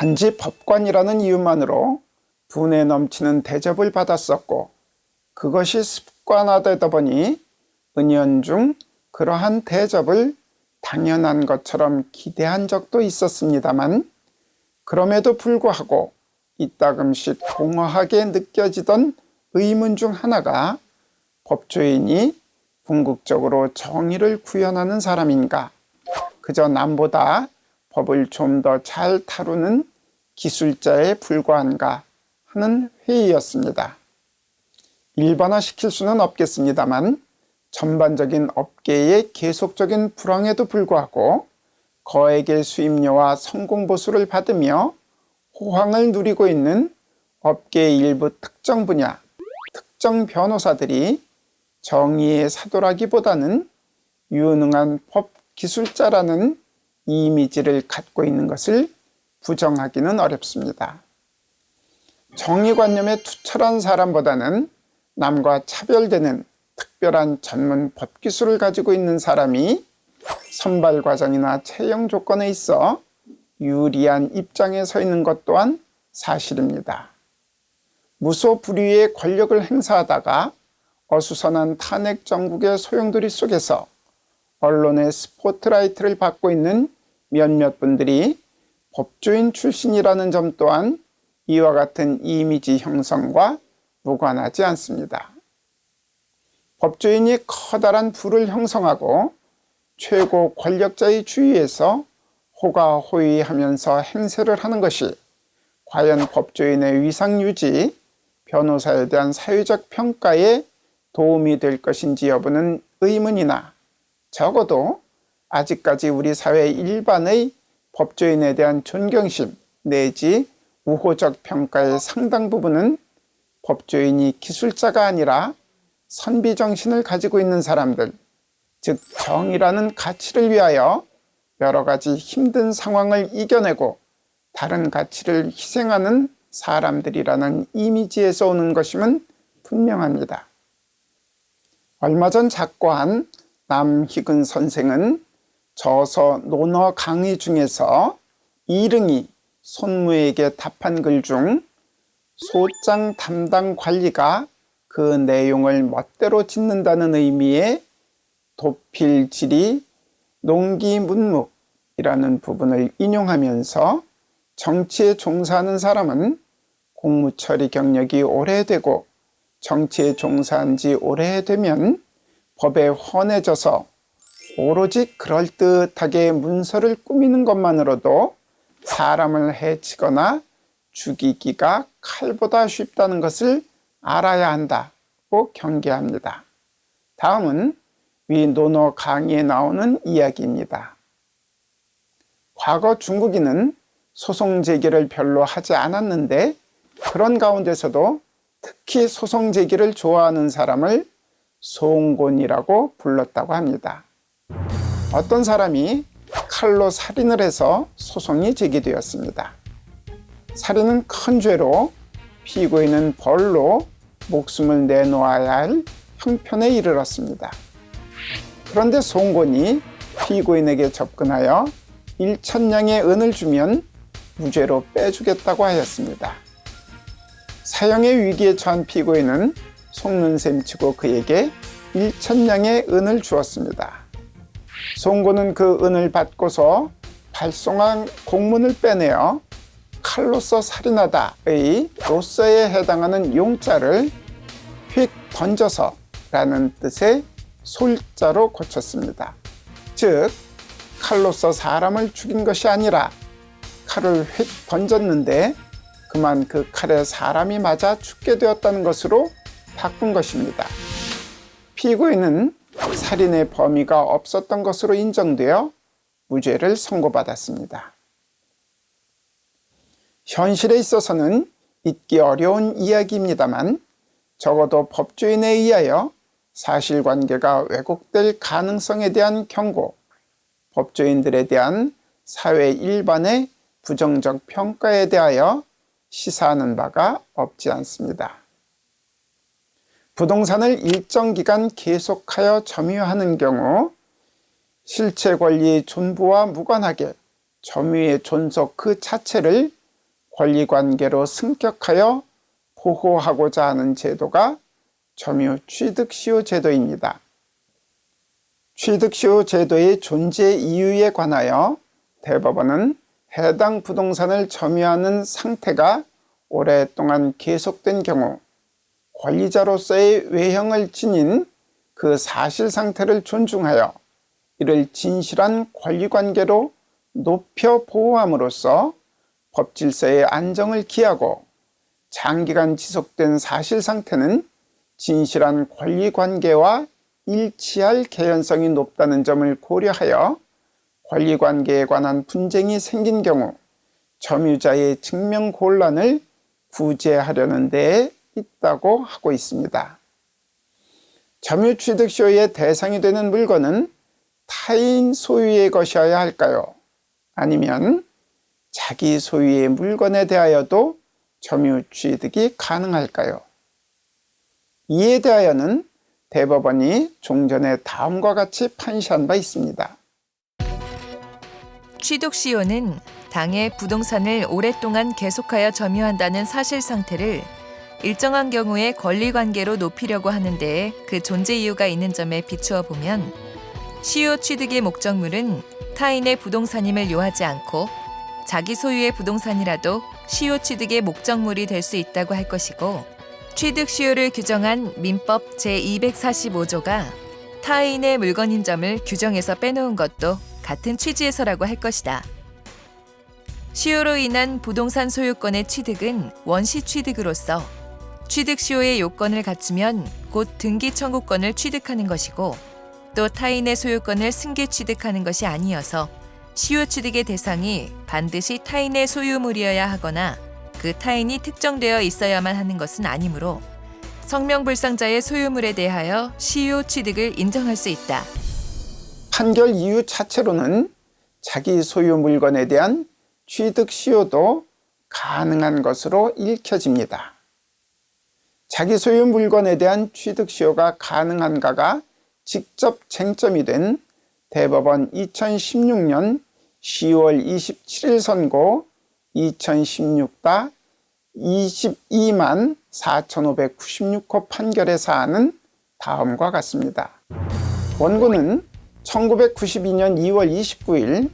단지 법관이라는 이유만으로 분에 넘치는 대접을 받았었고, 그것이 습관화되다 보니 은연중 그러한 대접을 당연한 것처럼 기대한 적도 있었습니다만, 그럼에도 불구하고 이따금씩 공허하게 느껴지던 의문 중 하나가 법조인이 궁극적으로 정의를 구현하는 사람인가, 그저 남보다 법을 좀 더 잘 다루는 기술자에 불과한가 하는 회의였습니다. 일반화시킬 수는 없겠습니다만 전반적인 업계의 계속적인 불황에도 불구하고 거액의 수임료와 성공보수를 받으며 호황을 누리고 있는 업계의 일부 특정 분야, 특정 변호사들이 정의의 사도라기보다는 유능한 법기술자라는 이미지를 갖고 있는 것을 부정하기는 어렵습니다. 정의관념에 투철한 사람보다는 남과 차별되는 특별한 전문 법기술을 가지고 있는 사람이 선발 과정이나 채용 조건에 있어 유리한 입장에 서 있는 것 또한 사실입니다. 무소불위의 권력을 행사하다가 어수선한 탄핵 정국의 소용돌이 속에서 언론의 스포트라이트를 받고 있는 몇몇 분들이 법조인 출신이라는 점 또한 이와 같은 이미지 형성과 무관하지 않습니다. 법조인이 커다란 부를 형성하고 최고 권력자의 주위에서 호가호위하면서 행세를 하는 것이 과연 법조인의 위상 유지, 변호사에 대한 사회적 평가에 도움이 될 것인지 여부는 의문이나, 적어도 아직까지 우리 사회 일반의 법조인에 대한 존경심 내지 우호적 평가의 상당 부분은 법조인이 기술자가 아니라 선비정신을 가지고 있는 사람들, 즉 정의라는 가치를 위하여 여러 가지 힘든 상황을 이겨내고 다른 가치를 희생하는 사람들이라는 이미지에서 오는 것임은 분명합니다. 얼마 전 작고한 남희근 선생은 저서 논어 강의 중에서 이릉이 손무에게 답한 글 중 소장 담당 관리가 그 내용을 멋대로 짓는다는 의미의 도필질이 농기문묵이라는 부분을 인용하면서 정치에 종사하는 사람은 공무처리 경력이 오래되고 정치에 종사한 지 오래되면 법에 헌해져서 오로지 그럴듯하게 문서를 꾸미는 것만으로도 사람을 해치거나 죽이기가 칼보다 쉽다는 것을 알아야 한다고 경계합니다. 다음은 위 논어 강의에 나오는 이야기입니다. 과거 중국인은 소송 제기를 별로 하지 않았는데 그런 가운데서도 특히 소송 제기를 좋아하는 사람을 송곤이라고 불렀다고 합니다. 어떤 사람이 칼로 살인을 해서 소송이 제기되었습니다. 살인은 큰 죄로 피고인은 벌로 목숨을 내놓아야 할 형편에 이르렀습니다. 그런데 송곤이 피고인에게 접근하여 1,000냥의 은을 주면 무죄로 빼주겠다고 하였습니다. 사형의 위기에 처한 피고인은 속는 셈치고 그에게 1,000냥의 은을 주었습니다. 송곤은 그 은을 받고서 발송한 공문을 빼내어 칼로서 살인하다의 로서에 해당하는 용자를 휙 던져서 라는 뜻의 솔자로 고쳤습니다. 즉 칼로서 사람을 죽인 것이 아니라 칼을 휙 던졌는데 그만 그 칼에 사람이 맞아 죽게 되었다는 것으로 바꾼 것입니다. 피고인은 살인의 범위가 없었던 것으로 인정되어 무죄를 선고받았습니다. 현실에 있어서는 잊기 어려운 이야기입니다만 적어도 법조인에 의하여 사실관계가 왜곡될 가능성에 대한 경고, 법조인들에 대한 사회 일반의 부정적 평가에 대하여 시사하는 바가 없지 않습니다. 부동산을 일정 기간 계속하여 점유하는 경우 실체 권리의 존부와 무관하게 점유의 존속 그 자체를 권리관계로 승격하여 보호하고자 하는 제도가 점유취득시효 제도입니다. 취득시효 제도의 존재 이유에 관하여 대법원은 해당 부동산을 점유하는 상태가 오랫동안 계속된 경우 권리자로서의 외형을 지닌 그 사실 상태를 존중하여 이를 진실한 권리관계로 높여 보호함으로써 법질서의 안정을 기하고 장기간 지속된 사실 상태는 진실한 권리관계와 일치할 개연성이 높다는 점을 고려하여 권리관계에 관한 분쟁이 생긴 경우 점유자의 증명곤란을 구제하려는 데에 있다고 하고 있습니다. 점유취득시효의 대상이 되는 물건은 타인 소유의 것이어야 할까요? 아니면 자기 소유의 물건에 대하여도 점유취득이 가능할까요? 이에 대하여는 대법원이 종전에 다음과 같이 판시한 바 있습니다. 취득시효는 당해 부동산을 오랫동안 계속하여 점유한다는 사실 상태를 일정한 경우에 권리관계로 높이려고 하는 데에 그 존재 이유가 있는 점에 비추어 보면 시효 취득의 목적물은 타인의 부동산임을 요하지 않고 자기 소유의 부동산이라도 시효 취득의 목적물이 될 수 있다고 할 것이고, 취득시효를 규정한 민법 제245조가 타인의 물건인 점을 규정에서 빼놓은 것도 같은 취지에서라고 할 것이다. 시효로 인한 부동산 소유권의 취득은 원시 취득으로서 취득시효의 요건을 갖추면 곧 등기 청구권을 취득하는 것이고, 또 타인의 소유권을 승계 취득하는 것이 아니어서 시효 취득의 대상이 반드시 타인의 소유물이어야 하거나 그 타인이 특정되어 있어야만 하는 것은 아니므로 성명불상자의 소유물에 대하여 시효 취득을 인정할 수 있다. 판결 이유 자체로는 자기 소유 물건에 대한 취득 시효도 가능한 것으로 읽혀집니다. 자기 소유 물건에 대한 취득 시효가 가능한가가 직접 쟁점이 된 대법원 2016년 10월 27일 선고 2016다 22만 4,596호 판결의 사안은 다음과 같습니다. 원고는 1992년 2월 29일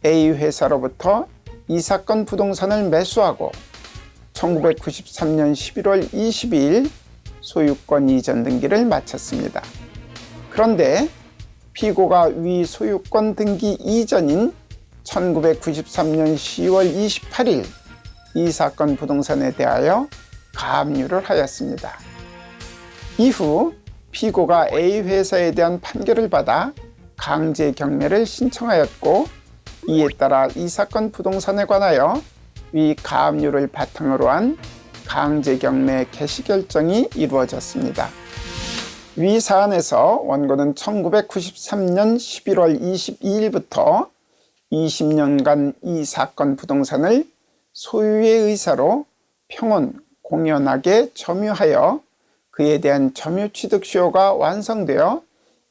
A회사로부터 이 사건 부동산을 매수하고 1993년 11월 22일 소유권 이전 등기를 마쳤습니다. 그런데 피고가 위 소유권 등기 이전인 1993년 10월 28일 이 사건 부동산에 대하여 가압류를 하였습니다. 이후 피고가 A회사에 대한 판결을 받아 강제 경매를 신청하였고, 이에 따라 이 사건 부동산에 관하여 위 가압류를 바탕으로 한 강제 경매 개시 결정이 이루어졌습니다. 위 사안에서 원고는 1993년 11월 22일부터 20년간 이 사건 부동산을 소유의 의사로 평온 공연하게 점유하여 그에 대한 점유취득시효가 완성되어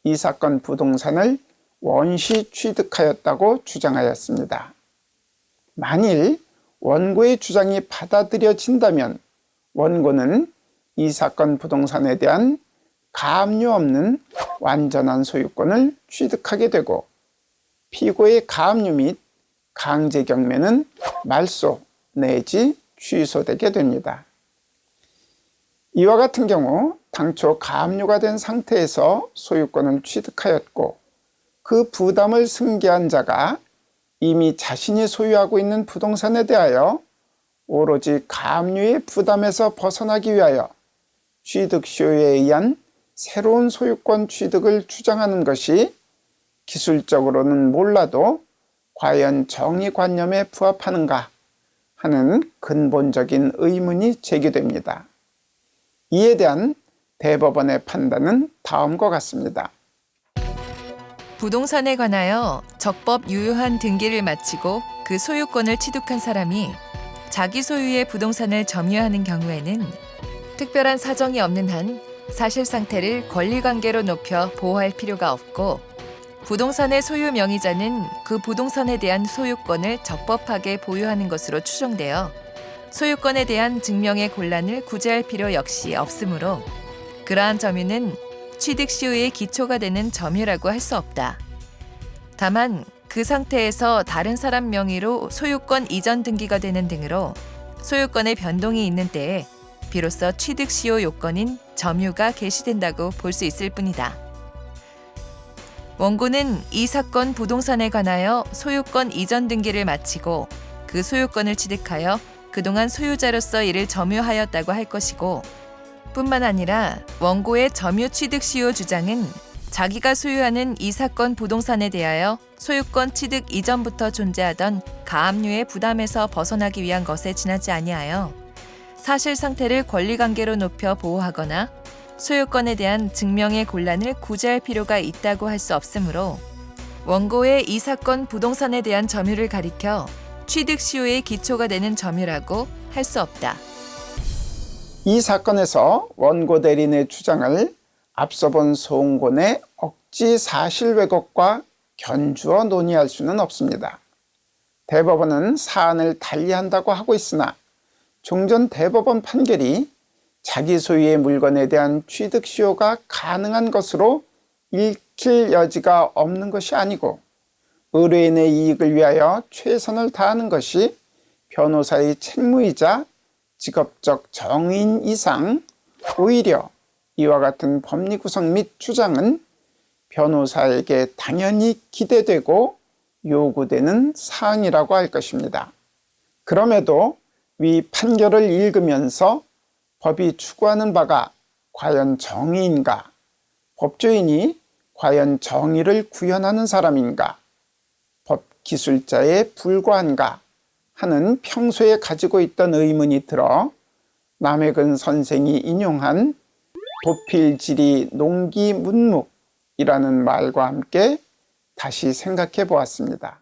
이 사건 부동산을 원시 취득하였다고 주장하였습니다. 만일 원고의 주장이 받아들여진다면 원고는 이 사건 부동산에 대한 가압류 없는 완전한 소유권을 취득하게 되고, 피고의 가압류 및 강제 경매는 말소 내지 취소되게 됩니다. 이와 같은 경우 당초 가압류가 된 상태에서 소유권을 취득하였고 그 부담을 승계한 자가 이미 자신이 소유하고 있는 부동산에 대하여 오로지 가압류의 부담에서 벗어나기 위하여 취득시효에 의한 새로운 소유권 취득을 주장하는 것이 기술적으로는 몰라도 과연 정의관념에 부합하는가 하는 근본적인 의문이 제기됩니다. 이에 대한 대법원의 판단은 다음과 같습니다. 부동산에 관하여 적법 유효한 등기를 마치고 그 소유권을 취득한 사람이 자기 소유의 부동산을 점유하는 경우에는 특별한 사정이 없는 한 사실 상태를 권리관계로 높여 보호할 필요가 없고, 부동산의 소유 명의자는 그 부동산에 대한 소유권을 적법하게 보유하는 것으로 추정되어 소유권에 대한 증명의 곤란을 구제할 필요 역시 없으므로 그러한 점유는 취득 시효의 기초가 되는 점유라고 할 수 없다. 다만 그 상태에서 다른 사람 명의로 소유권 이전 등기가 되는 등으로 소유권의 변동이 있는 때에 비로소 취득 시효 요건인 점유가 개시된다고 볼 수 있을 뿐이다. 원고는 이 사건 부동산에 관하여 소유권 이전 등기를 마치고 그 소유권을 취득하여 그동안 소유자로서 이를 점유하였다고 할 것이고, 뿐만 아니라 원고의 점유 취득 시효 주장은 자기가 소유하는 이 사건 부동산에 대하여 소유권 취득 이전부터 존재하던 가압류의 부담에서 벗어나기 위한 것에 지나지 아니하여 사실 상태를 권리관계로 높여 보호하거나 소유권에 대한 증명의 곤란을 구제할 필요가 있다고 할 수 없으므로 원고의 이 사건 부동산에 대한 점유를 가리켜 취득 시효의 기초가 되는 점유라고 할 수 없다. 이 사건에서 원고 대리인의 주장을 앞서 본 소원권의 억지 사실 왜곡과 견주어 논의할 수는 없습니다. 대법원은 사안을 달리한다고 하고 있으나 종전 대법원 판결이 자기 소유의 물건에 대한 취득 시효가 가능한 것으로 읽힐 여지가 없는 것이 아니고 의뢰인의 이익을 위하여 최선을 다하는 것이 변호사의 책무이자 직업적 정의인 이상 오히려 이와 같은 법리 구성 및 주장은 변호사에게 당연히 기대되고 요구되는 사항이라고 할 것입니다. 그럼에도 위 판결을 읽으면서 법이 추구하는 바가 과연 정의인가, 법조인이 과연 정의를 구현하는 사람인가, 법기술자에 불과한가 하는 평소에 가지고 있던 의문이 들어 남해근 선생이 인용한 도필지리 농기문묵이라는 말과 함께 다시 생각해 보았습니다.